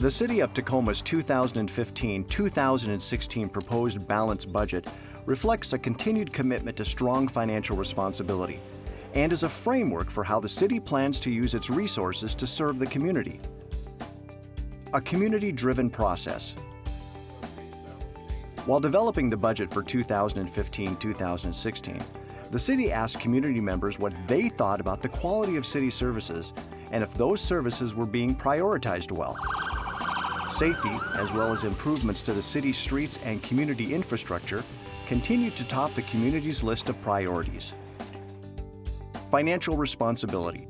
The City of Tacoma's 2015-2016 proposed balanced budget reflects a continued commitment to strong financial responsibility and is a framework for how the city plans to use its resources to serve the community. A community-driven process. While developing the budget for 2015-2016, the city asked community members what they thought about the quality of city services and if those services were being prioritized well. Safety, as well as improvements to the city's streets and community infrastructure, continued to top the community's list of priorities. Financial responsibility.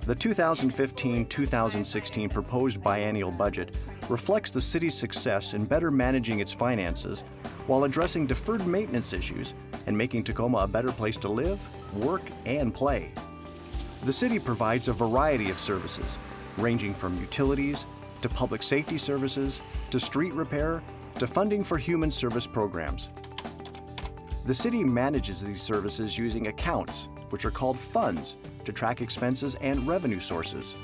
The 2015-2016 proposed biennial budget reflects the city's success in better managing its finances while addressing deferred maintenance issues and making Tacoma a better place to live, work, and play. The city provides a variety of services, ranging from utilities, to public safety services, to street repair, to funding for human service programs. The city manages these services using accounts, which are called funds, to track expenses and revenue sources.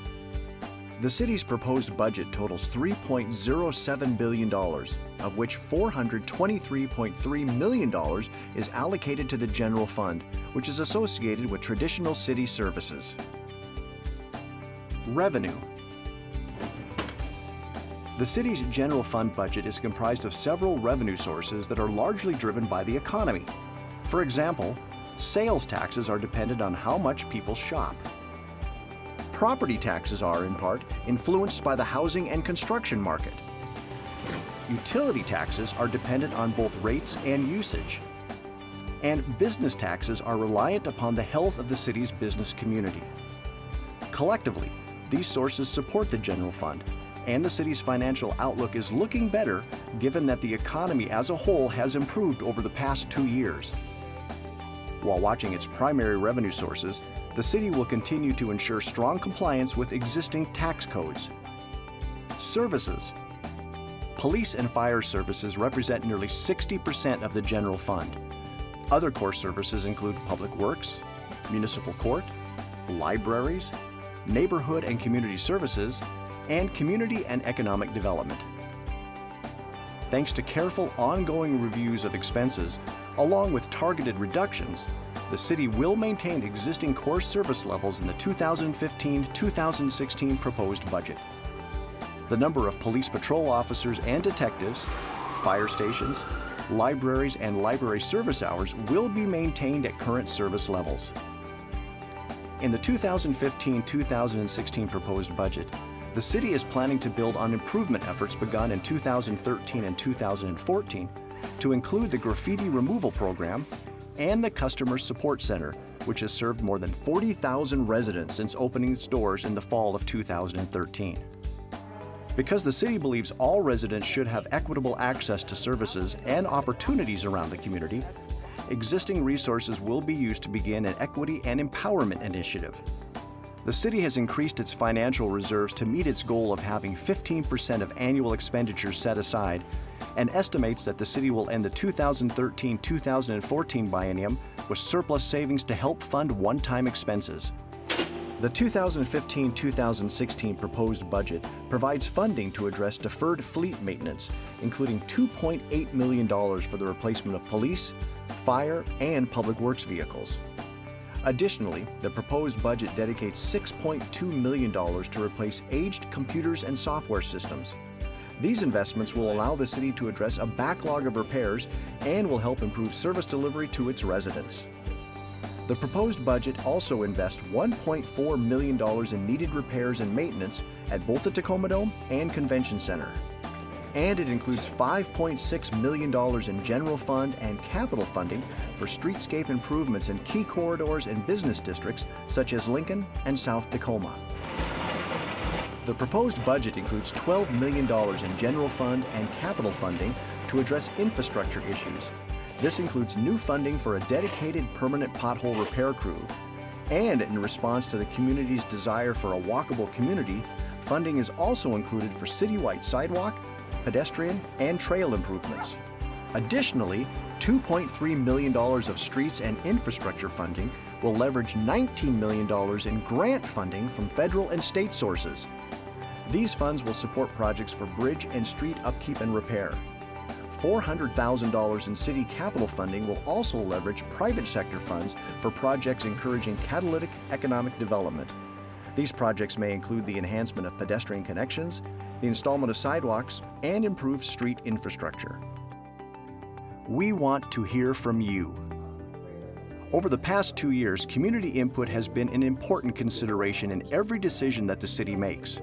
The city's proposed budget totals $3.07 billion, of which $423.3 million is allocated to the general fund, which is associated with traditional city services. Revenue. The city's general fund budget is comprised of several revenue sources that are largely driven by the economy. For example, sales taxes are dependent on how much people shop. Property taxes are, in part, influenced by the housing and construction market. Utility taxes are dependent on both rates and usage. And business taxes are reliant upon the health of the city's business community. Collectively, these sources support the general fund, and the city's financial outlook is looking better given that the economy as a whole has improved over the past 2 years. While watching its primary revenue sources, the city will continue to ensure strong compliance with existing tax codes. Services. Police and fire services represent nearly 60% of the general fund. Other core services include public works, municipal court, libraries, neighborhood and community services, and community and economic development. Thanks to careful ongoing reviews of expenses, along with targeted reductions, the city will maintain existing core service levels in the 2015-2016 proposed budget. The number of police patrol officers and detectives, fire stations, libraries, and library service hours will be maintained at current service levels. In the 2015-2016 proposed budget, the city is planning to build on improvement efforts begun in 2013 and 2014 to include the graffiti removal program and the Customer Support Center, which has served more than 40,000 residents since opening its doors in the fall of 2013. Because the city believes all residents should have equitable access to services and opportunities around the community, existing resources will be used to begin an equity and empowerment initiative. The city has increased its financial reserves to meet its goal of having 15% of annual expenditures set aside and estimates that the city will end the 2013-2014 biennium with surplus savings to help fund one-time expenses. The 2015-2016 proposed budget provides funding to address deferred fleet maintenance, including $2.8 million for the replacement of police, fire, and public works vehicles. Additionally, the proposed budget dedicates $6.2 million to replace aged computers and software systems. These investments will allow the city to address a backlog of repairs and will help improve service delivery to its residents. The proposed budget also invests $1.4 million in needed repairs and maintenance at both the Tacoma Dome and Convention Center. And it includes $5.6 million in general fund and capital funding for streetscape improvements in key corridors and business districts such as Lincoln and South Tacoma. The proposed budget includes $12 million in general fund and capital funding to address infrastructure issues. This includes new funding for a dedicated permanent pothole repair crew. And in response to the community's desire for a walkable community, funding is also included for citywide sidewalk, pedestrian, and trail improvements. Additionally, $2.3 million of streets and infrastructure funding will leverage $19 million in grant funding from federal and state sources. These funds will support projects for bridge and street upkeep and repair. $400,000 in city capital funding will also leverage private sector funds for projects encouraging catalytic economic development. These projects may include the enhancement of pedestrian connections, the installment of sidewalks, and improved street infrastructure. We want to hear from you. Over the past 2 years, community input has been an important consideration in every decision that the city makes.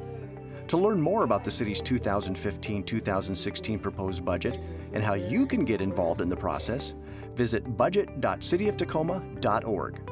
To learn more about the city's 2015-2016 proposed budget and how you can get involved in the process, visit budget.cityoftacoma.org.